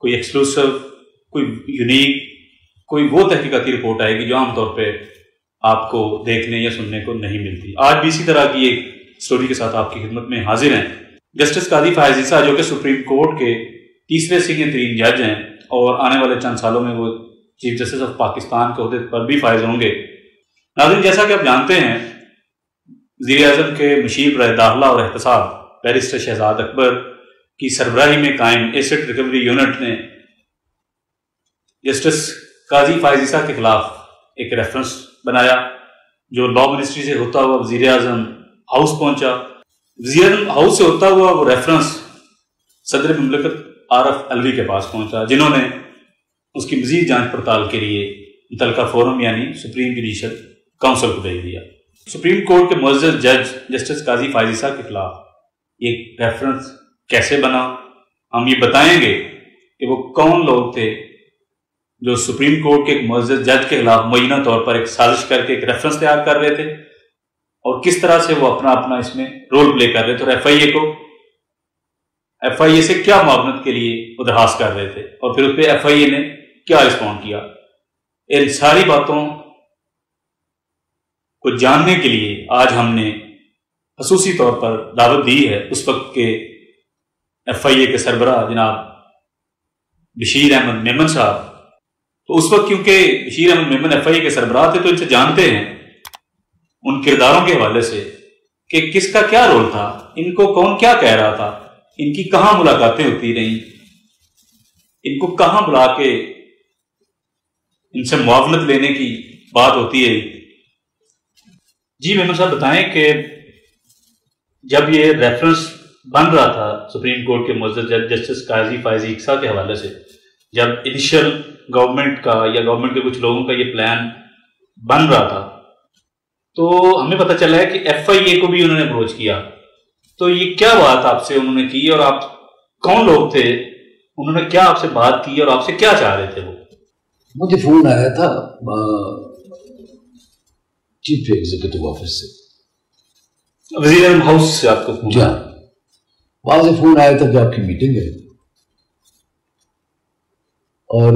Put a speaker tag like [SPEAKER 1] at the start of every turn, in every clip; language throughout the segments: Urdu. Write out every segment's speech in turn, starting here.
[SPEAKER 1] کوئی ایکسکلوسیو، کوئی یونیک، کوئی وہ تحقیقاتی رپورٹ آئے گی جو عام طور پہ آپ کو دیکھنے یا سننے کو نہیں ملتی۔ آج بھی اسی طرح کی ایک سٹوری کے ساتھ آپ کی خدمت میں حاضر ہیں۔ جسٹس قاضی فائز عیسیٰ جو کہ سپریم کورٹ کے تیسرے سینئر ترین جج ہیں اور آنے والے چند سالوں میں وہ چیف جسٹس آف پاکستان کے عہدے پر بھی فائز ہوں گے۔ ناظرین، جیسا کہ آپ جانتے ہیں، وزیر اعظم کے مشیر برائے داخلہ اور احتساب بیرسٹر شہزاد اکبر کی سربراہی میں قائم ایسٹ ریکوری یونٹ نے جسٹس قاضی فائز عیسیٰ کے خلاف ایک ریفرنس بنایا جو لا منسٹری سے ہوتا ہوا وزیر اعظم ہاؤس پہنچا۔ وزیر اعظم ہاؤس سے ہوتا ہوا وہ ریفرنس صدر مملکت عارف علوی کے پاس پہنچا، جنہوں نے اس کی مزید جانچ پڑتال کے لیے متعلقہ فورم یعنی سپریم جوڈیشل کونسل کو بھیج دیا۔ سپریم کورٹ کے معزز جج جسٹس قاضی فائز عیسیٰ کے خلاف ایک ریفرنس کیسے بنا، ہم یہ بتائیں گے کہ وہ کون لوگ تھے جو سپریم کورٹ کے ایک معزز جج کے خلاف معینہ طور پر ایک سازش کر کے ایک ریفرنس تیار کر رہے تھے، اور کس طرح سے وہ اپنا اس میں رول پلے کر رہے تھے، اور ایف آئی اے سے کیا معاونت کے لیے وہ درخواست کر رہے تھے، اور پھر اس پہ ایف آئی اے نے کیا رسپونڈ کیا۔ ان ساری باتوں کو جاننے کے لیے آج ہم نے خصوصی طور پر دعوت دی ہے اس وقت کے ایف آئی اے کے سربراہ جناب بشیر احمد میمن صاحب۔ تو اس وقت کیونکہ بشیر احمد میمن ایف آئی اے کے سربراہ تھے تو ان سے جانتے ہیں ان کرداروں کے حوالے سے کہ کس کا کیا رول تھا، ان کو کون کیا کہہ رہا تھا، ان کی کہاں ملاقاتیں ہوتی رہیں، ان کو کہاں بلا کے ان سے معاونت لینے کی بات ہوتی ہے۔ جی میمن صاحب بتائیں کہ جب یہ ریفرنس بن رہا تھا سپریم کورٹ کے معزز جج جسٹس قاضی فائز عیسیٰ کے حوالے سے، جب انیشل گورنمنٹ کا یا گورنمنٹ کے کچھ لوگوں کا یہ پلان بن رہا تھا، تو ہمیں پتہ چلا ہے کہ ایف آئی اے کو بھی انہوں نے اپروچ کیا۔ تو یہ کیا بات آپ سے انہوں نے کی، اور آپ کون لوگ تھے، انہوں نے کیا آپ سے بات کی اور آپ سے کیا چاہ رہے تھے؟ وہ
[SPEAKER 2] مجھے فون آیا تھا چیف ایگزیکٹو آفس سے،
[SPEAKER 1] وزیر اعظم ہاؤس سے آپ کو فون؟
[SPEAKER 2] جی ہاں، وہاں سے فون آیا تھا کہ آپ کی میٹنگ ہے۔ اور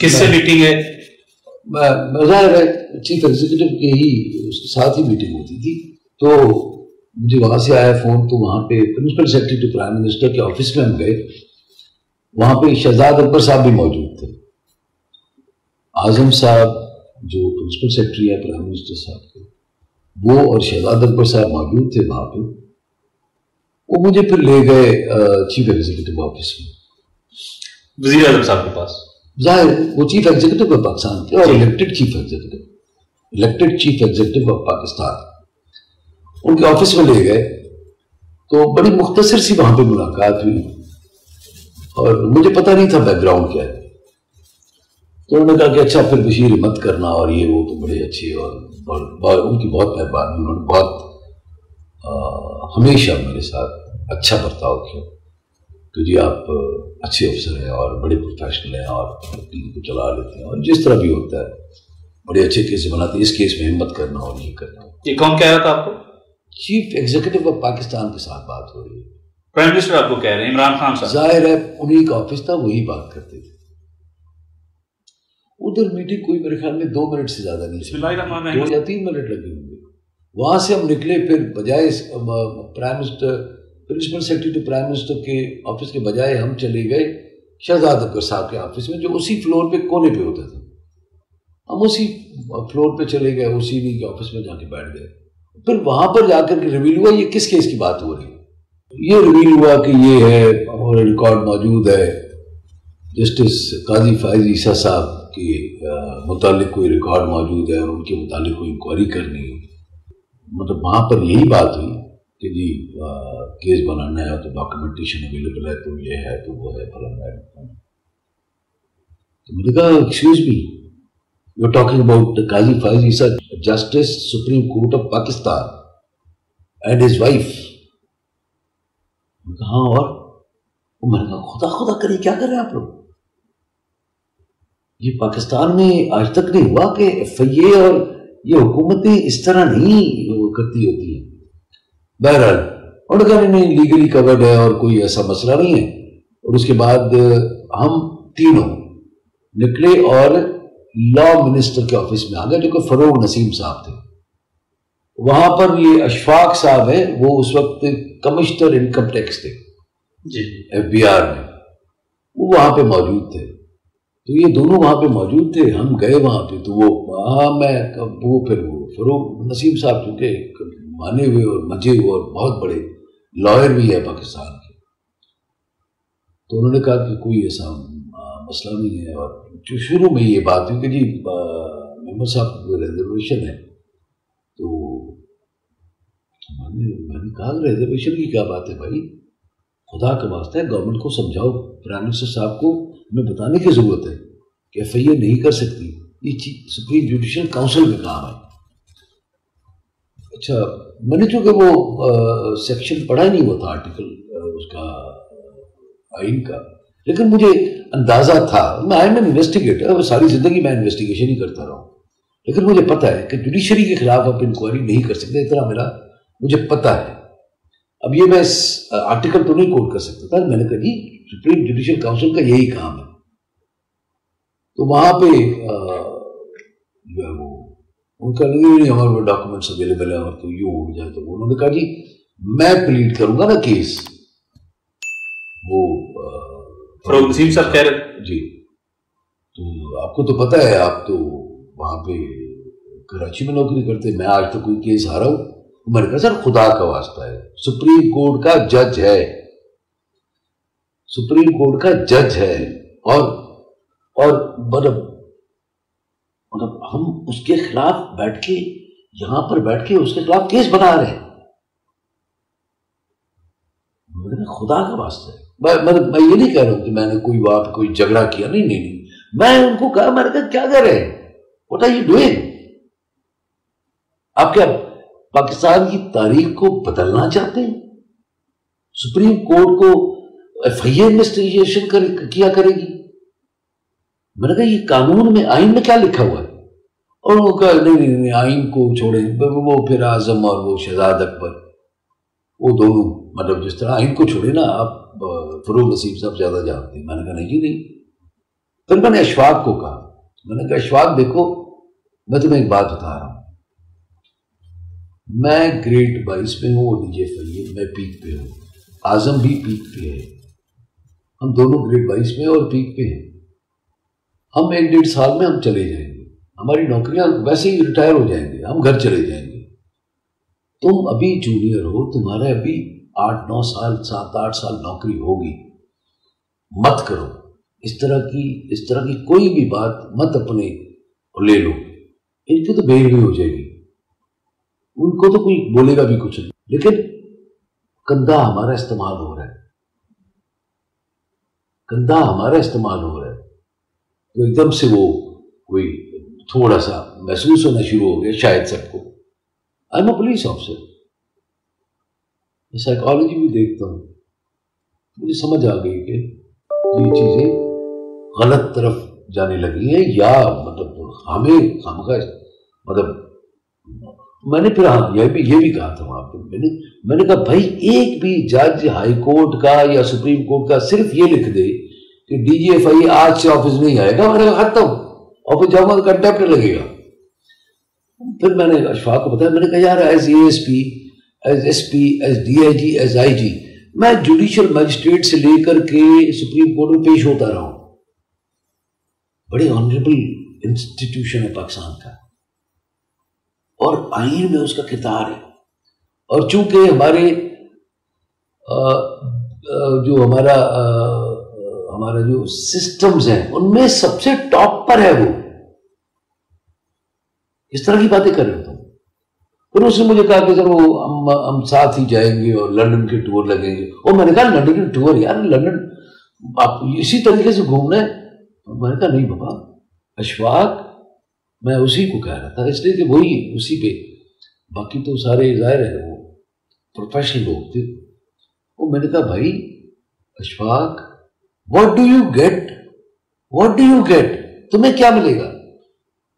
[SPEAKER 1] کس سے میٹنگ ہے؟
[SPEAKER 2] ظاہر ہے چیف ایگزیکٹو کے ہی اس کے ساتھ ہی میٹنگ ہوتی تھی، تو مجھے وہاں سے آیا فون، تو وہاں پہ principal secretary to prime minister کے آفس میں ہم گئے، وہاں پہ شہزاد اکبر صاحب بھی موجود تھے۔ اعظم صاحب جو پرنسپل سیکرٹری ہے پرائم منسٹر صاحب کے، وہ اور شہزاد اکبر صاحب موجود تھے وہاں پہ۔ وہ مجھے پھر لے گئے چیف ایگزیکٹو آفس میں،
[SPEAKER 1] وزیر اعظم صاحب کے پاس۔
[SPEAKER 2] ظاہر وہ چیف ایگزیکٹو آف پاکستان تھے، اور elected chief executive of Pakistan, ان کے آفس میں لے گئے۔ تو بڑی مختصر سی وہاں پہ ملاقات ہوئی، اور مجھے پتہ نہیں تھا بیک گراؤنڈ کیا ہے۔ تو انہوں نے کہا کہ اچھا پھر بشیر مت کرنا، اور یہ وہ تو بڑے اچھے، اور ان کی بہت مہربانی، انہوں نے بہت ہمیشہ میرے ساتھ اچھا برتاؤ کیا کہ جی آپ اچھے افسر ہیں اور بڑے پروفیشنل ہیں اور ٹیم کو چلا لیتے ہیں، اور جس طرح بھی ہوتا ہے بڑے اچھے کیس بناتے ہیں، اس کیس میں ہمت کرنا اور یہ کرنا۔
[SPEAKER 1] یہ کون کہہ رہا تھا آپ کو؟
[SPEAKER 2] چیف ایگزیکٹو آف پاکستان کے ساتھ بات ہو رہی ہے،
[SPEAKER 1] پرائم منسٹر آپ کو کہہ رہے ہیں، عمران خان صاحب؟
[SPEAKER 2] ظاہر ہے انہی کا آفس تھا، وہی بات کرتے تھے۔ ادھر میٹنگ کوئی میرے خیال میں 2 منٹ سے زیادہ نہیں،
[SPEAKER 1] بسم اللہ الرحمن الرحیم،
[SPEAKER 2] 2 یا 3 منٹ لگے ہوں گے۔ وہاں سے ہم نکلے، پھر بجائے prime minister principal secretary to prime minister کے آفس کے بجائے ہم چلے گئے شہزاد اکبر صاحب کے آفس میں، جو اسی فلور پہ کونے پہ ہوتا تھا۔ ہم اسی فلور پہ چلے گئے، اسی کے آفس میں جا کے بیٹھ گئے۔ پھر وہاں پر جا کر کے ریویل ہوا یہ کس کیس کی بات ہو رہی ہے۔ یہ ریویل ہوا کہ یہ ہے، اور ریکارڈ موجود ہے، جسٹس قاضی فائز عیسیٰ صاحب کے متعلق کوئی ریکارڈ موجود ہے، اور ان کے متعلق کوئی انکوائری کرنی ہے۔ مطلب وہاں پر یہی بات ہوئی کہ جی کیس بنانا ہے تو ڈاکومنٹیشن اویلیبل ہے، تو یہ ہے تو وہ ہے فلانا ہے۔ تو میں نے کہا excuse me, you are talking about Qazi Faez Isa, Justice Supreme Court of Pakistan and his wife. میں نے کہا ہاں، اور میں نے کہا خدا کرے کیا کر رہے ہیں آپ لوگ؟ یہ پاکستان میں آج تک نہیں ہوا کہ ایف آئی اے اور یہ حکومتیں اس طرح نہیں کرتی ہوتی ہیں۔ بہرحال انہوں نے کہا نہیں لیگلی کورڈ ہے اور کوئی ایسا مسئلہ نہیں ہے۔ اور اس کے بعد ہم تینوں نکلے اور لا منسٹر کے آفس میں آ گئے، جو کہ فروغ نسیم صاحب تھے. وہاں پر یہ اشفاق صاحب ہیں، وہ اس وقت کمشنر انکم ٹیکس تھے
[SPEAKER 1] جی
[SPEAKER 2] FBR میں، وہ وہاں پہ موجود تھے. تو یہ دونوں وہاں پہ موجود تھے. ہم گئے وہاں پہ تو وہ پھر فروغ نسیم صاحب چونکہ مانے ہوئے اور مجھے ہوئے اور بہت بڑے لائر بھی ہے پاکستان کے، تو انہوں نے کہا کہ کوئی ایسا مسئلہ نہیں ہے. اور جو شروع میں یہ بات ہوئی کہ جی محمد صاحب کو ریزرویشن ہے، تو میں نے کہا ریزرویشن کی کیا بات ہے بھائی، خدا کا واسطہ ہے گورنمنٹ کو سمجھاؤ، پرائم منسٹر صاحب کو ہمیں بتانے کی ضرورت ہے کہ FIA نہیں کر سکتی، یہ چیز سپریم جوڈیشل کاؤنسل میں کام ہے. اچھا میں نے چونکہ وہ سیکشن پڑھا ہی نہیں ہوا تھا آرٹیکل اس کا آئین کا، لیکن مجھے اندازہ تھا، میں آئی ایم انویسٹیگیٹر، ساری زندگی میں انویسٹیگیشن ہی کرتا رہا ہوں، لیکن مجھے پتہ ہے کہ جوڈیشری کے خلاف آپ انکوائری نہیں کر سکتے، اتنا مجھے پتہ ہے. اب یہ میں اس آرٹیکل تو نہیں کوٹ کر سکتا تھا. میں نے کہا جی سپریم جوڈیشل کاؤنسل کا یہی کام ہے. تو وہاں پہ جو ہے وہ ان کا نہیں ہمارے پاس ڈاکومنٹس اویلیبل ہیں اور تو یوں ہو جائے، تو انہوں نے کہا جی میں پلیڈ کروں گا نا کیس. وہ
[SPEAKER 1] فروغ نسیم صاحب کہہ رہے
[SPEAKER 2] جی، تو آپ کو تو پتہ ہے، آپ تو وہاں پہ کراچی میں نوکری کرتے، میں آج تک کوئی کیس ہارا ہوں. میں نے کہا سر خدا کا واسطہ ہے، سپریم کورٹ کا جج ہے، سپریم کورٹ کا جج ہے، اور مطلب ہم اس کے خلاف بیٹھ کے یہاں پر بیٹھ کے اس کے خلاف کیس بنا رہے ہیں. میں نے خدا کا واسطہ ہے، میں یہ نہیں کہہ رہا ہوں کہ میں نے کوئی جھگڑا کیا، نہیں، میں ان کو کہا، میں نے کہا کیا کر رہے ہیں، واٹ آر یو ڈوئنگ؟ آپ کیا پاکستان کی تاریخ کو بدلنا چاہتے ہیں؟ سپریم کورٹ کو FIA انویسٹیگیشن کیا کرے گی؟ میں نے کہا یہ قانون میں، آئین میں کیا لکھا ہوا ہے؟ اور وہ کہا نہیں آئین کو چھوڑیں. وہ پھر اعظم اور وہ شہزاد اکبر، وہ دونوں مطلب جس طرح آئین کو چھوڑے نا، آپ فروغ نسیم صاحب زیادہ جانتے ہیں. میں نے کہا نہیں جی نہیں. پھر میں نے اشفاق کو کہا، میں نے کہا اشفاق دیکھو میں تمہیں ایک بات بتا رہا ہوں، میں گریڈ 22 میں ہوں اور DJ FIA میں پیک پہ ہوں، اعظم بھی پیک پہ ہے، ہم دونوں گریڈ 22 میں اور پیک پہ ہیں. ہم 1-1.5 سال میں ہم چلے جائیں گے، ہماری نوکریاں ویسے ہی ریٹائر ہو جائیں گے، ہم گھر چلے جائیں گے. تم ابھی جونیئر ہو، تمہارے ابھی 8-9 سال 7-8 سال نوکری ہوگی، مت کرو اس طرح کی کوئی بھی بات مت اپنے لے لو. ان کی تو بے علمی ہو جائے گی، ان کو تو کوئی بولے گا بھی کچھ نہیں. لیکن کندھا ہمارا استعمال ہو رہا ہے، کندھا ہمارا استعمال ہو رہا ہے. تو ایک دم سے وہ کوئی تھوڑا سا محسوس ہونا شروع ہو گیا شاید سب کو. I am a police officer, میں سائیکالوجی بھی دیکھتا ہوں، مجھے سمجھ آ گئی کہ یہ چیزیں غلط طرف جانے لگی ہیں، یا مطلب ہمیں مطلب میں نے پھر یہ بھی کہا تھا وہاں پہ، میں نے کہا بھائی ایک بھی جج ہائی کورٹ کا یا سپریم کورٹ کا صرف یہ لکھ دے کہ DJ FIA آج سے آفس نہیں آئے گا، میں نے کہا ختم، آفس جاؤں گا تو کنٹیمپٹ لگے گا. پھر میں نے اشفاق کو بتایا، میں نے کہا یار as ASP as SP as DIG as IG میں جوڈیشل مجسٹریٹ سے لے کر کے سپریم کورٹ میں پیش ہوتا رہا ہوں. بڑے آنریبل انسٹیٹیوشن ہے پاکستان کا، اور آئین میں اس کا کردار ہے. اور چونکہ ہمارے جو ہمارا جو سسٹمز ہیں ان میں سب سے ٹاپ پر ہے وہ. اس طرح کی باتیں کر رہے تھے. پھر اس نے مجھے کہا کہ چلو ہم ساتھ ہی جائیں گے اور لندن کے ٹور لگیں گے. اور میں نے کہا لندن کے ٹور، یار لندن آپ اسی طریقے سے گھومنا ہے؟ میں نے کہا نہیں بابا، اشفاق میں اسی کو کہہ رہا تھا اس لیے کہ وہی اسی پہ، باقی تو سارے ظاہر ہے وہ پروفیشنل لوگ تھے. اور میں نے کہا بھائی Ashfaq what do you get, تمہیں کیا ملے گا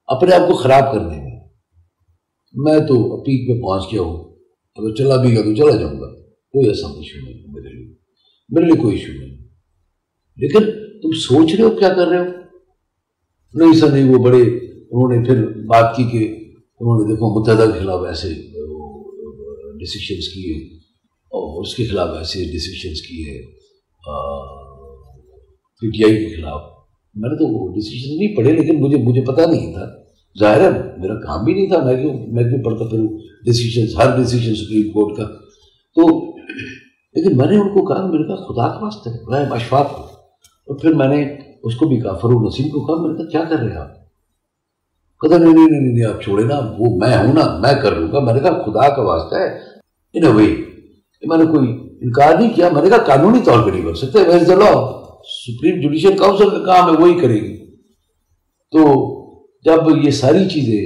[SPEAKER 2] اپنے آپ کو خراب کرنے میں؟ میں تو پیک پہ پہنچ گیا ہوں، اگر چلا بھی گا تو چلا جاؤں گا، کوئی ایسا ایشو نہیں میرے لیے کوئی ایشو نہیں. لیکن تم سوچ رہے ہو کیا کر رہے ہو؟ نہیں سر نہیں، وہ بڑے انہوں نے پھر بات کی کہ انہوں نے دیکھو متحدہ کے خلاف ایسے ڈیسیشنز کیے اور اس کے خلاف ایسے ڈیسیشنز کیے پی ٹی آئی کے خلاف. میں نے تو وہ ڈیسیشن نہیں پڑھے، لیکن مجھے پتہ نہیں تھا، ظاہر ہے میرا کام بھی نہیں تھا، میں کیوں پڑھتا پھر ڈیسیشنز، ہر ڈیسیشن سپریم کورٹ کا. تو لیکن میں نے ان کو کہا، میں نے کہا خدا کا واسطہ ہے میں اشفاق کو، اور پھر میں نے اس کو بھی کہا، فروغ نسیم کو کہا، میں نے کہا کیا کر رہے ہیں آپ؟ کہا نہیں آپ چھوڑے نا، وہ میں ہوں نا، میں کر لوں گا. میں نے کہا خدا کا واسطہ ہے ان اے وے. میں نے کوئی انکار نہیں کیا، میں نے کہا قانونی طور پہ نہیں کر سکتے، where is the law, supreme judicial council کا کام ہے، وہی کرے گی. تو جب یہ ساری چیزیں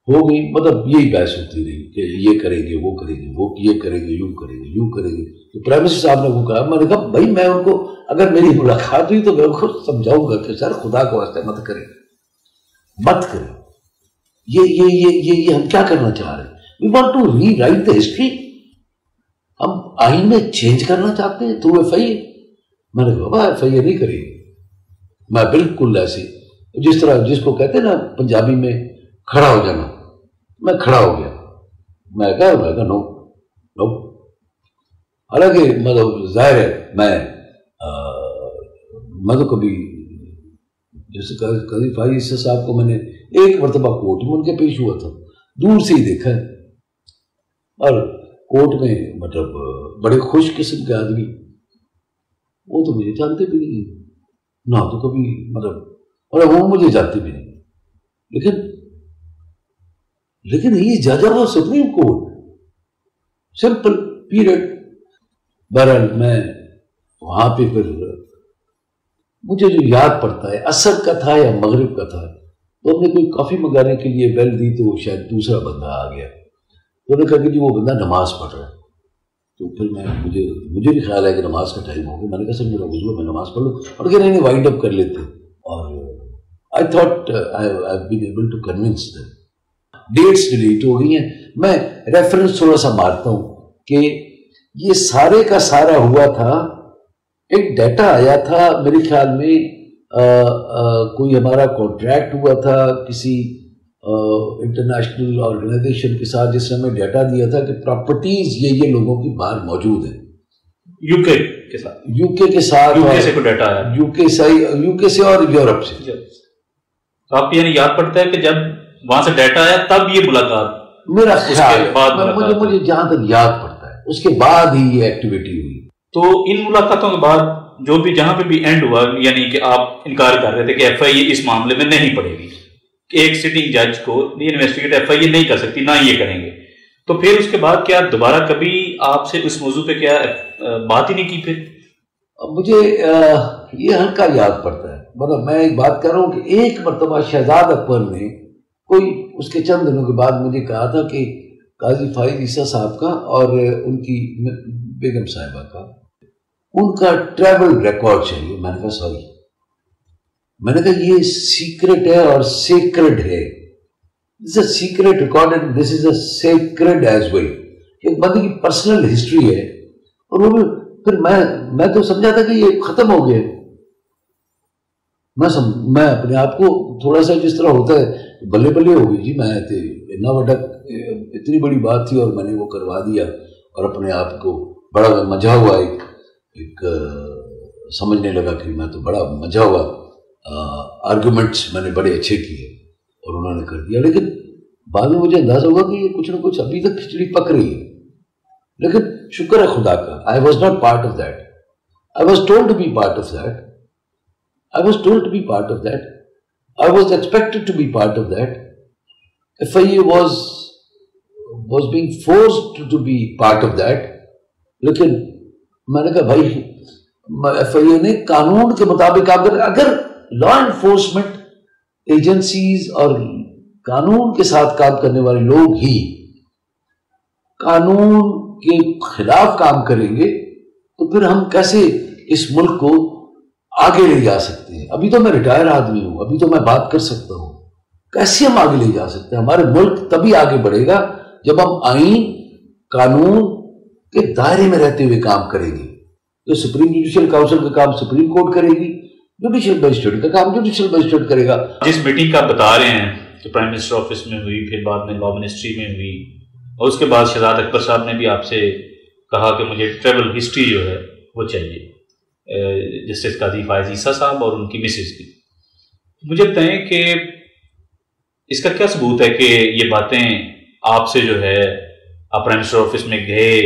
[SPEAKER 2] ہو گئی، مطلب یہی بحث ہوتی رہی کہ یہ کریں گے، وہ کریں گے، وہ یہ کریں گے، یوں کریں گے، یوں کریں گے. تو پرائم منسٹر صاحب نے وہ کہا، میں نے کہا بھائی میں ان کو، اگر میری ملاقات ہوئی تو میں ان کو سمجھاؤں گا کہ سر خدا کا واسطہ مت کریں، مت کریں. یہ ہم کیا کرنا چاہ رہے ہیں؟ We want to rewrite the history. ہم آئین میں چینج کرنا چاہتے ہیں تھرو ایف آئی اے. میں نے کہا ایف آئی اے نہیں کرے گی. میں بالکل ایسے جس طرح جس کو کہتے ہیں نا پنجابی میں کھڑا ہو جانا، میں کھڑا ہو گیا. میں کہا نو. حالانکہ مطلب ظاہر ہے میں تو کبھی جیسے قاضی فائز عیسیٰ صاحب کو میں نے ایک مرتبہ کورٹ میں ان کے پیش ہوا تھا، دور سے ہی دیکھا ہے، اور کورٹ میں مطلب بڑے خوش قسم کے آدمی، وہ تو مجھے جانتے بھی نہیں نہ، تو کبھی مطلب، اور وہ مجھے جانتے بھی نہیں. لیکن یہ جج of supreme court, simple period. بہرحال میں وہاں پہ پھر مجھے جو یاد پڑتا ہے عصر کا تھا یا مغرب کا تھا، تو ہم نے کوئی کافی منگانے کے لیے بیل دی تو شاید دوسرا بندہ آ گیا. تو انہوں نے کہا کہ جی وہ بندہ نماز پڑھ رہا ہے. تو پھر مجھے بھی خیال ہے کہ نماز کا ٹائم ہو گیا. میں نے کہا سر میرا وضو ہے، میں نماز پڑھ لوں. اور کہ نہیں وائنڈ اپ کر لیتے. اور I thought I've been able to convince them. Dates delete ہو گئی ہیں. میں ریفرنس تھوڑا سا مارتا ہوں کہ یہ سارے کا سارا ہوا تھا، ایک ڈیٹا آیا تھا میرے خیال میں، کوئی ہمارا کانٹریکٹ ہوا تھا کسی انٹرنیشنل آرگنائزیشن کے ساتھ، جس نے ہمیں ڈیٹا دیا تھا کہ پراپرٹیز یہ لوگوں کی باہر موجود ہیں، یو کے کے ساتھ، یو کے سے کوئی ڈیٹا آیا، یو کے سے اور یورپ سے.
[SPEAKER 1] آپ یعنی یاد پڑتا ہے کہ جب وہاں سے ڈیٹا آیا تب یہ ملاقات، میرا خیال مجھے جہاں تک یاد پڑتا ہے اس کے بعد ہی یہ ایکٹیویٹی ہوئی. تو ان ملاقاتوں کے بعد جو بھی جہاں پہ بھی اینڈ ہوا، یعنی کہ آپ انکار کر رہے تھے کہ ایف آئی اے اس معاملے میں نہیں پڑے گی، کہ ایک سٹنگ جج کو انویسٹیگیٹ ایف آئی اے نہیں کر سکتی، نہ یہ کریں گے. تو پھر اس کے بعد کیا دوبارہ کبھی آپ سے اس موضوع پہ کیا بات ہی نہیں کی؟ پھر مجھے یہ ہلکا یاد پڑتا ہے، مطلب میں ایک بات کر رہا ہوں کہ ایک مرتبہ شہزاد اکبر نے کوئی اس کے چند دنوں کے بعد مجھے کہا تھا کہ قاضی فائز عیسیٰ صاحب کا اور ان کی بیگم صاحبہ کا ان کا ٹریول ریکارڈ چاہیے. میں نے کہا سوری، میں نے کہا یہ سیکرٹ ہے اور سیکرڈ ہے. This is a secret record and this is a sacred as well. ایک بندے کی پرسنل ہسٹری ہے، اور وہ بھی پھر میں تو سمجھا تھا کہ یہ ختم ہو گیا. میں اپنے آپ کو تھوڑا سا جس طرح ہوتا ہے بلے بلے ہو گئی جی، میں اتنی بڑی بات تھی اور میں نے وہ کروا دیا، اور اپنے آپ کو بڑا مزہ ہوا، ایک سمجھنے لگا کہ میں تو بڑا مزہ ہوا، آرگومنٹس میں نے بڑے اچھے کیے اور انہوں نے کر دیا. لیکن بعد میں مجھے اندازہ ہوا کہ یہ کچھ نہ کچھ ابھی تک کھچڑی پک رہی ہے. لیکن شکر ہے خدا کا، I was not part of that. I was told to be part of that. I was told to be part of that. I was expected to be part of that. FIA was being forced to be part of that. لیکن میں نے کہا بھائی FIA نے قانون کے مطابق اگر لا انفورسمنٹ ایجنسیز اور قانون کے ساتھ کام کرنے والے لوگ ہی قانون کے خلاف کام کریں گے تو پھر ہم کیسے اس ملک کو آگے لے جا سکتے ہیں؟ ابھی تو میں ریٹائر آدمی ہوں، ابھی تو میں بات کر سکتا ہوں. کیسے ہم آگے لے جا سکتے ہیں؟ ہمارے ملک تبھی آگے بڑھے گا جب ہم آئین قانون کے دائرے میں رہتے ہوئے کام کریں گے.
[SPEAKER 2] تو سپریم جوڈیشل کاؤنسل کا کام سپریم کورٹ کرے گی، جوڈیشل مجسٹریٹ کا کام جوڈیشل مجسٹریٹ کرے گا.
[SPEAKER 1] جس میٹنگ کا آپ بتا رہے ہیں کہ پرائم منسٹر آفس میں ہوئی، پھر بعد میں لا منسٹری میں ہوئی، اور اس کے بعد شہزاد اکبر صاحب نے بھی آپ سے کہا کہ مجھے ٹریول ہسٹری جو ہے وہ چاہیے، جسٹس قاضی فائز عیسیٰ صاحب اور ان کی مسز کی. مجھے بتائیں کہ اس کا کیا ثبوت ہے کہ یہ باتیں آپ سے جو ہے آپ پرائم منسٹر آفس میں گئے،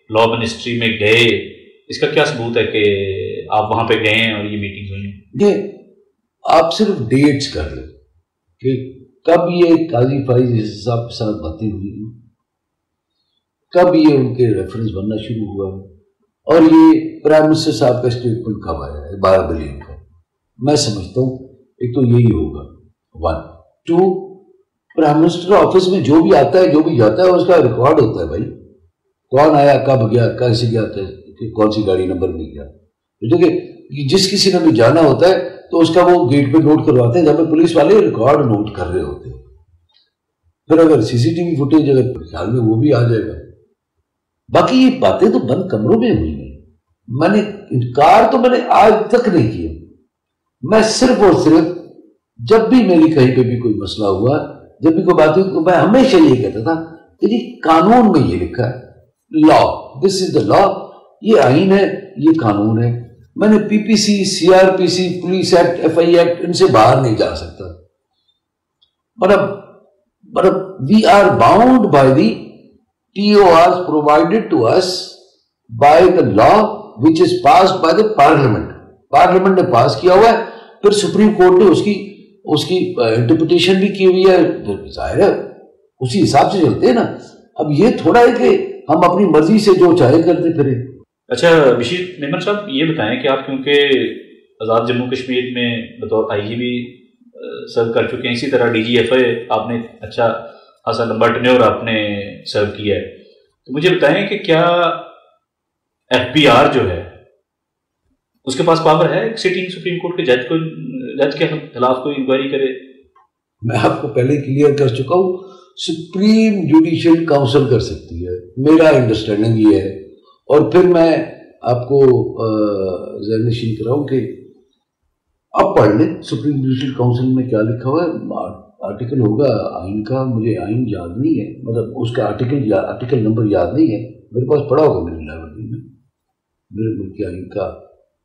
[SPEAKER 1] لا منسٹری میں گئے، اس کا کیا ثبوت ہے کہ آپ وہاں پہ گئے ہیں اور یہ میٹنگ ہوئی؟
[SPEAKER 2] یہ آپ صرف ڈیٹس کر لیں کہ کب یہ قاضی فائز عیسیٰ صاحب کے ساتھ باتیں ہوئی، کب یہ ان کے ریفرنس بننا شروع ہوا، اور یہ پرائم منسٹر صاحب کا اسٹیٹمنٹ کب آیا ہے 12 بلین کا. میں سمجھتا ہوں ایک تو یہی ہوگا 1. 2, پرائم منسٹر آفس میں جو بھی آتا ہے جو بھی جاتا ہے اس کا ریکارڈ ہوتا ہے بھائی، کون آیا، کب گیا، کیسے گیا تھا، کون سی گاڑی نمبر میں گیا. دیکھیں جس کسی نے بھی جانا ہوتا ہے تو اس کا وہ گیٹ پہ نوٹ کرواتے ہیں، جب پولیس والے ریکارڈ نوٹ کر رہے ہوتے ہیں. پھر اگر سی سی ٹی وی فوٹیج اگر خیال میں وہ بھی آ جائے گا. باقی یہ باتیں تو بند کمروں میں ہوئی ہیں، میں نے انکار تو میں نے آج تک نہیں کیا. میں صرف اور صرف جب بھی میری کہیں پہ بھی کوئی مسئلہ ہوا، جب بھی کوئی بات ہوئی تو میں ہمیشہ یہ کہتا تھا کہ جی قانون میں یہ لکھا ہے، لا، دس از دا لا، یہ آئین ہے، یہ قانون ہے. میں نے P P C, C R P C, police act, F I act, ان سے باہر نہیں جا سکتا. but we are bound by the TORs provided to us by the law which is passed by the parliament. Parliament نے پاس کیا ہوا ہے، پھر سپریم کورٹ نے اس کی انٹرپریٹیشن بھی کی ہوئی ہے. ظاہر ہے اسی حساب سے چلتے ہیں نا. اب یہ تھوڑا ہے کہ ہم اپنی مرضی سے جو چاہے کرتے پھریں.
[SPEAKER 1] اچھا بشیر میمن صاحب، یہ بتائیں کہ آپ کیونکہ آزاد جموں کشمیر میں بطور آئی جی بھی سرو کر چکے ہیں، اسی طرح ڈی جی ایف اے آپ نے اچھا خاصا لمبا ٹینیور آپ نے سرو کیا ہے، تو مجھے بتائیں کہ کیا ایف بی آر جو ہے اس کے پاس پاور ہے سٹنگ سپریم کورٹ کے جج کے خلاف کوئی انکوائری کرے؟
[SPEAKER 2] میں آپ کو پہلے کلیئر کر چکا ہوں، سپریم جوڈیشل کاؤنسل کر سکتی ہے، میرا انڈرسٹینڈنگ یہ ہے. اور پھر میں آپ کو ذہن نشین کراؤں کہ آپ پڑھ لیں سپریم جوڈیشل کاؤنسل میں کیا لکھا ہوا ہے. آرٹیکل ہوگا آئین کا، مجھے آئین یاد نہیں ہے، مطلب اس کا آرٹیکل نمبر یاد نہیں ہے، میرے پاس پڑھا ہوگا میری لائبریری میں. میرے ملک کے آئین کا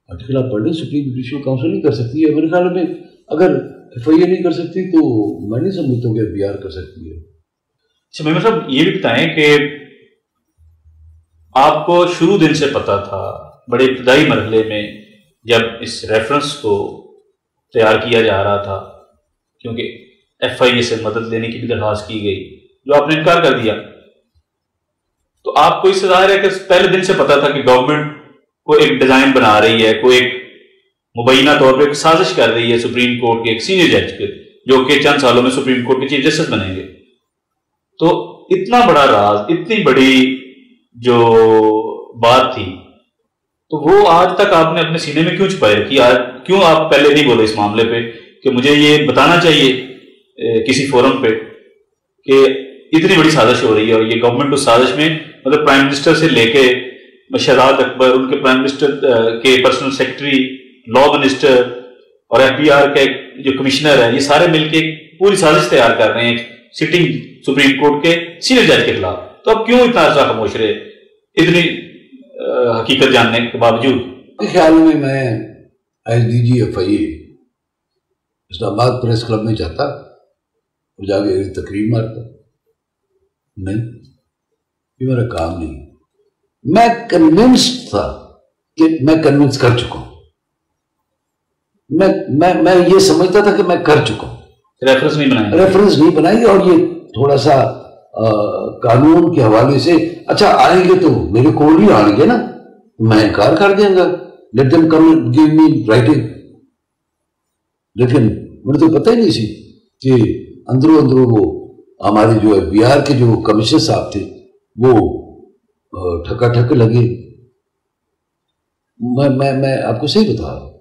[SPEAKER 2] آرٹیکل آپ پڑھ لیں. سپریم جوڈیشل کاؤنسل نہیں کر سکتی ہے میرے خیال میں. اگر ایف آئی اے نہیں کر سکتی تو میں نہیں سمجھتا ہوں کہ ایف بی آر کر سکتی ہے.
[SPEAKER 1] اچھا میمن صاحب یہ بھی بتائیں کہ آپ کو شروع دن سے پتا تھا، بڑے ابتدائی مرحلے میں جب اس ریفرنس کو تیار کیا جا رہا تھا، کیونکہ ایف آئی اے سے مدد لینے کی بھی درخواست کی گئی جو آپ نے انکار کر دیا، تو آپ کو اس سے ظاہر ہے کہ پہلے دن سے پتا تھا کہ گورنمنٹ کو ایک ڈیزائن بنا رہی ہے، کوئی ایک مبینہ طور پہ ایک سازش کر رہی ہے سپریم کورٹ کے ایک سینئر جج کے، جو کہ چند سالوں میں سپریم کورٹ کے چیف جسٹس بنیں گے. تو اتنا بڑا راز، اتنی بڑی جو بات تھی، تو وہ آج تک آپ نے اپنے سینے میں کیوں چھپائے رکھی؟ آج کیوں آپ پہلے نہیں بولے اس معاملے پہ کہ مجھے یہ بتانا چاہیے کسی فورم پہ کہ اتنی بڑی سازش ہو رہی ہے، اور یہ گورنمنٹ اس سازش میں مطلب پرائم منسٹر سے لے کے شہزاد اکبر، ان کے پرائم منسٹر کے پرسنل سیکرٹری، لا منسٹر اور ایف بی آر کے جو کمشنر ہے، یہ سارے مل کے پوری سازش تیار کر رہے ہیں سٹنگ سپریم کورٹ کے سینئر جج کے خلاف. تو اب کیوں اتنا عرصہ خاموش رہے اتنی حقیقت جاننے کے باوجود؟
[SPEAKER 2] خیال میں ایس ڈی جی ایف آئی اے اسلام آباد پریس کلب میں جاتا اور جا کے تقریر مارتا؟ نہیں، یہ میرا کام نہیں. میں کنونسڈ تھا کہ میں کنونس کر چکا ہوں، میں یہ سمجھتا تھا کہ میں کر چکا ہوں. ریفرنس نہیں بنائی. اور یہ تھوڑا سا قانون کے حوالے سے اچھا آئیں گے تو میرے کول ہی آئیں گے نا، میں انکار کر دیں گا. لیٹ دیم کم گیو می رائٹنگ. لیکن مجھے تو پتہ ہی نہیں سی کہ اندروں وہ ہمارے جو ایف بی آر کے جو کمشنر صاحب تھے وہ ٹھکا ٹھک لگے. میں آپ کو صحیح بتا رہا ہوں.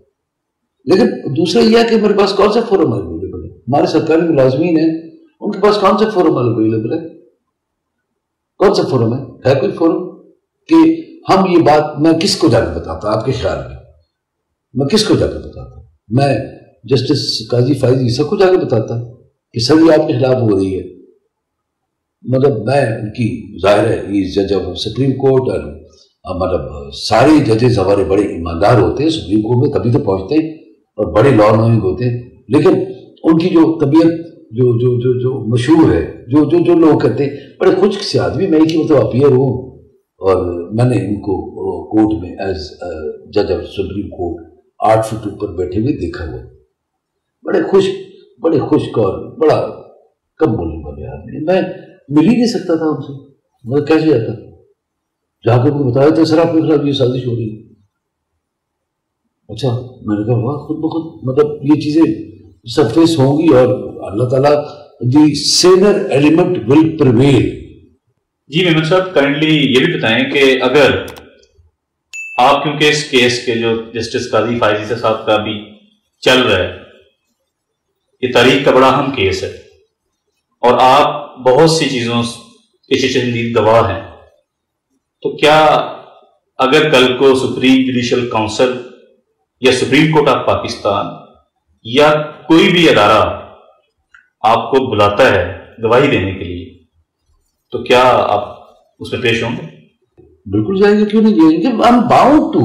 [SPEAKER 2] لیکن دوسرا یہ ہے کہ میرے پاس کون سا فورم اویلیبل ہے؟ ہمارے سرکاری ملازمین ہیں، ان کے پاس کون سا فورم اویلیبل ہے؟ کون سا فورم ہے کوئی فورم کہ ہم یہ بات میں کس کو جا کے بتاتا؟ آپ کے خیال میں کس کو جا کے بتاتا؟ میں جسٹس قاضی فائز عیسیٰ کو جا کے بتاتا کہ سر یہ آپ کے خلاف ہو رہی ہے؟ مطلب میں ان کی ظاہر ہے جج آف سپریم کورٹ اور مطلب سارے ججز ہمارے بڑے ایماندار ہوتے ہیں سپریم کورٹ میں، تبھی تو پہنچتے ہیں اور بڑے لا نوئنگ ہوتے ہیں، لیکن ان کی جو طبیعت جو مشہور ہے، جو لوگ کہتے ہیں بڑے خشک سے آدمی، میں ایک ہی مطلب اپیئر ہوں اور میں نے ان کو کورٹ میں ایز جج آف سپریم کورٹ 8 فٹ اوپر بیٹھے ہوئے دیکھا ہوا، بڑے خشک اور بڑا کم بولنے والے آدمی. میں مل ہی نہیں سکتا تھا ان سے، مگر کیسے جاتا جا کے ان کو بتایا تھا سر آپ کے خلاف یہ سازش ہو رہی ہے. اچھا میں نے کہا واہ، خود بخود مطلب یہ چیزیں سرفیس ہوں گی اور اللہ تعالیٰ دی سینر ایلیمنٹ ول پرویل.
[SPEAKER 1] جی میمن صاحب کائنڈلی یہ بھی بتائیں کہ اگر آپ، کیونکہ اس کیس کے جو جسٹس قاضی فائز عیسیٰ صاحب کا بھی چل رہا ہے، یہ تاریخ کا بڑا اہم کیس ہے اور آپ بہت سی چیزوں کے ششندید گواہ ہیں، تو کیا اگر کل کو سپریم جوڈیشل کونسل یا سپریم کورٹ آف پاکستان یا کوئی بھی ادارہ آپ کو بلاتا ہے گواہی دینے کے لیے، تو کیا آپ اس میں پیش ہوں گے؟
[SPEAKER 2] بالکل جائیں گے، کیوں نہیں جائیں گے؟ I'm bound to.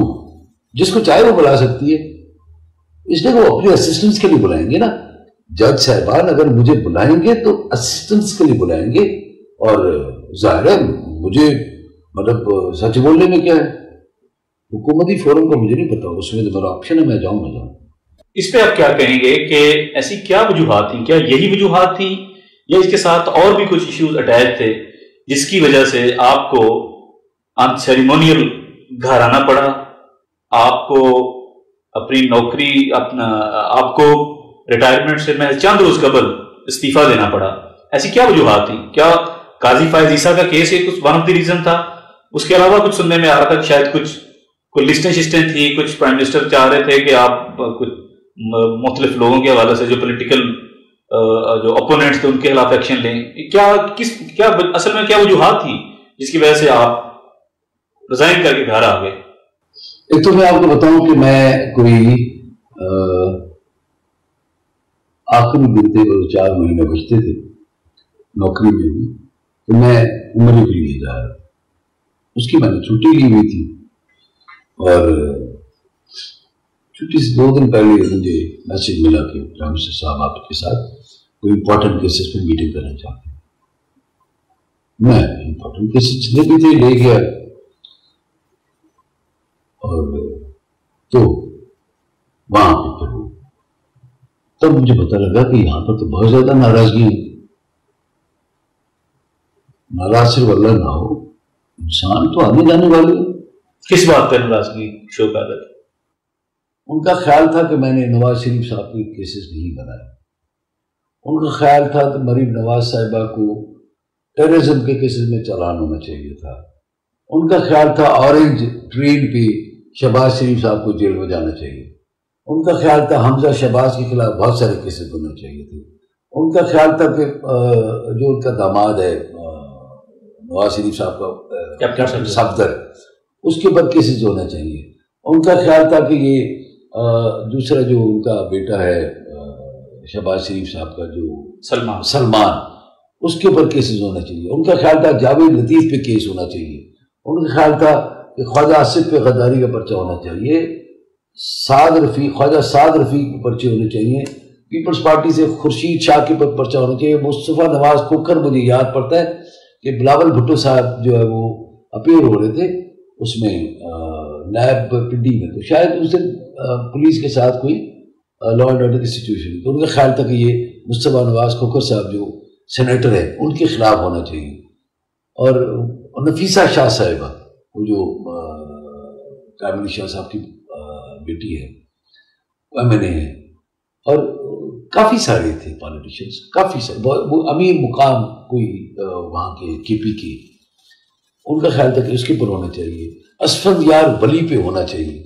[SPEAKER 2] جس کو چاہے وہ بلا سکتی ہے، اس لیے وہ اپنے اسسٹنٹس کے لیے بلائیں گے نا. جج صاحبان اگر مجھے بلائیں گے تو اسسٹنٹس کے لیے بلائیں گے، اور ظاہر ہے مجھے مطلب سچ بولنے میں کیا ہے، حکومتی فورم کا مجھے نہیں پتا، اس میں تو میرا آپشن ہے، میں جاؤں نہ جاؤں.
[SPEAKER 1] اس پہ آپ کیا کہیں گے کہ ایسی کیا وجوہات تھیں؟ کیا یہی وجوہات تھیں یا اس کے ساتھ اور بھی کچھ ایشوز اٹیچ تھے جس کی وجہ سے آپ کو ان سیریمونیل گھر آنا پڑا، آپ کو اپنی نوکری آپ کو ریٹائرمنٹ سے میں چند روز قبل استعفیٰ دینا پڑا؟ ایسی کیا وجوہات تھیں؟ کیا قاضی فائز عیسیٰ کا کیس یہ کچھ ون آف دی ریزن تھا؟ اس کے علاوہ کچھ سننے میں آ رہا تھا کہ شاید کوئی لسٹیں شسٹیں تھی، کچھ پرائم منسٹر چاہ رہے تھے کہ آپ کچھ مختلف لوگوں کے حوالے سے جو پولیٹیکل جو اپوننٹس تھے ان کے خلاف ایکشن لیں. کیا اصل میں کیا وجوہات تھی جس کی وجہ سے آپ ریزائن کر کے گھر آ گئے؟
[SPEAKER 2] ایک تو میں آپ کو بتاؤں کہ میں کوئی آخری دن تھے، 4 مہینے بچتے تھے نوکری میں بھی، تو میں عمرے کے لیے جا رہا، اس کی میں نے چھٹی لی ہوئی تھی، اور چھٹی سے 2 دن پہلے مجھے میسج ملا کہ پرائم منسٹر صاحب آپ کے ساتھ کوئی امپورٹنٹ کیسز پہ میٹنگ کرنا چاہتے ہیں. میں امپورٹنٹ کیسز جتنے بھی تھے لے گیا، اور تو وہاں پہ پھر تب مجھے پتا لگا کہ یہاں پر تو بہت زیادہ ناراضگی ہے. ناراض صرف اللہ نہ ہو، انسان تو آنے جانے والے.
[SPEAKER 1] کس بات پہ ناراضگی شو کر رہے تھے؟
[SPEAKER 2] ان کا خیال تھا کہ میں نے نواز شریف صاحب کے کیسز نہیں بنائے. ان کا خیال تھا کہ مریم نواز صاحبہ کو ٹیررزم کے کیسز میں چالان ہونا چاہیے تھا. ان کا خیال تھا اورنج ٹرین پہ شہباز شریف صاحب کو جیل میں جانا چاہیے. ان کا خیال تھا حمزہ شہباز کے خلاف بہت سارے کیسز ہونا چاہیے تھے. ان کا خیال تھا کہ جو ان کا داماد ہے نواز شریف صاحب کا صفدر، اس کے اوپر کیسز ہونا چاہیے. ان کا خیال تھا کہ یہ دوسرا جو ان کا بیٹا ہے شہباز شریف صاحب کا جو سلمان، اس کے اوپر کیسز ہونا چاہیے. ان کا خیال تھا جاوید لطیف پہ کیس ہونا چاہیے. ان کا خیال تھا کہ خواجہ آصف پہ غداری کا پرچہ ہونا چاہیے. خواجہ سعد رفیق پہ پرچے ہونے چاہیے. پیپلز پارٹی سے خورشید شاہ کے پر پرچہ ہونا چاہیے. مصطفیٰ نواز کھوکھر، مجھے یاد پڑتا ہے کہ بلاول بھٹو صاحب جو ہے وہ اپیئر ہو رہے تھے اس میں نائب پنڈی میں، تو شاید اس دن پولیس کے ساتھ کوئی لا اینڈ آرڈر کی سچویشن، تو ان کا خیال تھا کہ یہ مصطفیٰ نواز کھوکھر صاحب جو سینیٹر ہے ان کے خلاف ہونا چاہیے. اور نفیسہ شاہ صاحبہ، وہ جو کاملی شاہ صاحب کی بیٹی ہے، وہ ایم این اے ہے، اور کافی سارے تھے پالیٹیشنس، کافی سارے، وہ امیر مقام کوئی وہاں کے کے پی کے، ان کا خیال تھا کہ اس کے پر ہونا چاہیے. اسفند یار ولی پہ ہونا چاہیے.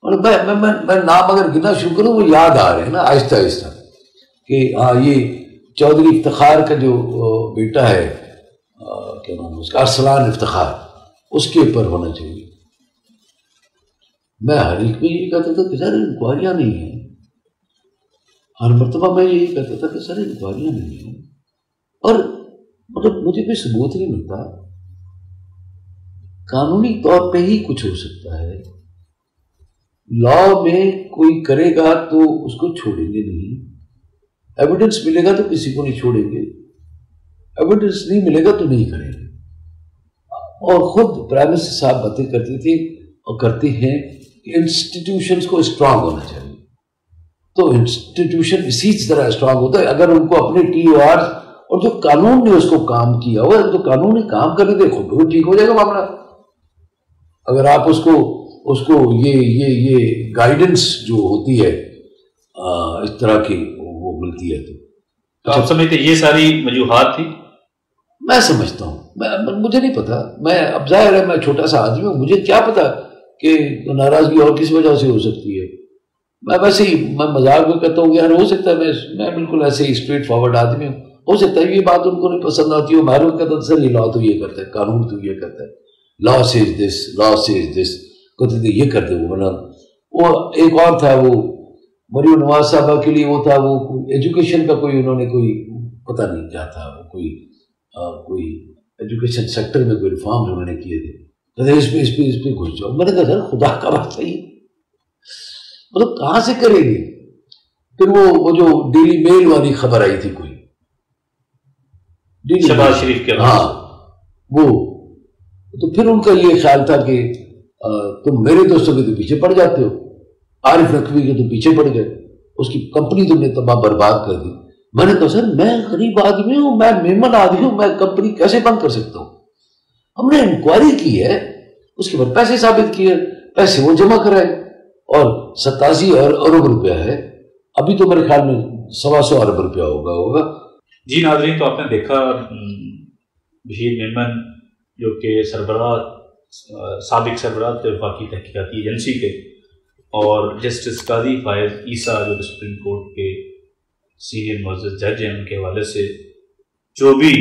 [SPEAKER 2] اور میں نام اگر گنا شروع کروں وہ یاد آ رہے ہیں نا آہستہ آہستہ، کہ ہاں یہ چودھری افتخار کا جو بیٹا ہے، کیا نام ہے اس کا، ارسلان افتخار، اس کے اوپر ہونا چاہیے. میں ہر ایک میں یہی کہتا تھا کہ سر انکوائریاں نہیں ہیں. ہر مرتبہ میں یہی کہتا تھا کہ سر انکوائریاں نہیں ہیں. اور مطلب مجھے کوئی ثبوت نہیں ملتا. قانونی طور پہ ہی کچھ ہو سکتا ہے. لا میں کوئی کرے گا تو اس کو چھوڑیں گے نہیں. ایویڈنس ملے گا تو کسی کو نہیں چھوڑیں گے. ایویڈنس نہیں ملے گا تو نہیں کریں گے. اور خود پرائم منسٹر صاحب باتیں کرتے تھے اور کرتے ہیں کہ انسٹیٹیوشنز کو اسٹرانگ ہونا چاہیے. تو انسٹیٹیوشن اسی طرح اسٹرانگ ہوتا ہے اگر ان کو اپنے ٹی او آر اور جو قانون نے اس کو کام کیا ہوا تو قانونی کام کرنے دے خود وہ ٹھیک ہو جائے گا معاملہ. اگر آپ اس کو یہ گائیڈنس جو ہوتی ہے اس طرح کی وہ ملتی ہے
[SPEAKER 1] تو آپ سمجھتے یہ ساری وجوہات تھی؟
[SPEAKER 2] میں سمجھتا ہوں. مجھے نہیں پتا. میں اب ظاہر ہے میں چھوٹا سا آدمی ہوں. مجھے کیا پتا کہ ناراضگی اور کس وجہ سے ہو سکتی ہے. میں ویسے ہی میں مذاق میں کہتا ہوں کہ یار ہو سکتا ہے میں بالکل ایسے ہی اسٹریٹ فارورڈ آدمی ہوں. ہو سکتا ہے یہ بات ان کو نہیں پسند آتی ہو. میں کہتا ہوں سر یہ لا تو یہ کرتا ہے, قانون تو یہ کرتا ہے, لا says this, law says this, کہتے تھے یہ کرتے وہ ایک اور تھا وہ مریم نواز صاحبہ کے لیے وہ تھا وہ ایجوکیشن کا کوئی انہوں نے کوئی پتہ نہیں کیا تھا وہ کوئی ایجوکیشن سیکٹر میں کوئی ریفارم انہوں نے کیے تھے. کہتے اس پہ گھس جاؤ. میں نے کہا سر خدا کا بات ہے مطلب کہاں سے کریں گے. پھر وہ جو ڈیلی میل والی خبر آئی تھی کوئی
[SPEAKER 1] شہباز شریف کے,
[SPEAKER 2] ہاں وہ تو پھر ان کا یہ خیال تھا کہ تم میرے دوستوں کے تو پیچھے پڑ جاتے ہو, عارف نقوی کے تو پیچھے پڑ گئے, اس کی کمپنی تم نے تباہ برباد کر دی. میں نے کہا سر میں غریب آدمی ہوں, میں میمن آدمی ہوں, میں کمپنی کیسے بند کر سکتا ہوں. ہم نے انکوائری کی ہے, اس کے بعد پیسے ثابت کیے, پیسے وہ جمع کرائے اور 87 ارب روپیہ ہے. ابھی تو میرے خیال میں 125 ارب روپیہ ہوگا.
[SPEAKER 1] جی ناظرین, تو آپ نے دیکھا بشیر میمن جو کہ سابق سربراہ تھے وفاقی تحقیقاتی ایجنسی کے, اور جسٹس قاضی فائز عیسیٰ جو سپریم کورٹ کے سینئر معزز جج ہیں, ان کے حوالے سے جو بھی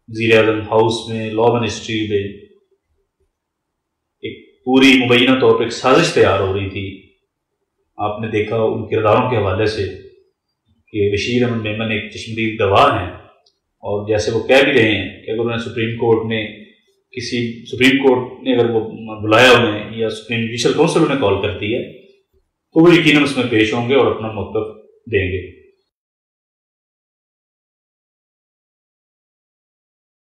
[SPEAKER 1] وزیر اعظم ہاؤس میں لا منسٹری میں ایک پوری مبینہ طور پر ایک سازش تیار ہو رہی تھی. آپ نے دیکھا ان کرداروں کے حوالے سے کہ بشیر احمد میمن ایک چشمدید گواہ ہیں, اور جیسے وہ کہہ بھی رہے ہیں کہ اگر انہیں سپریم کورٹ نے اگر وہ بلایا انہیں یا سپریم جوڈیشل کونسل انہیں کال کرتی ہے تو وہ یقیناً اس میں پیش ہوں گے اور اپنا موقف دیں گے.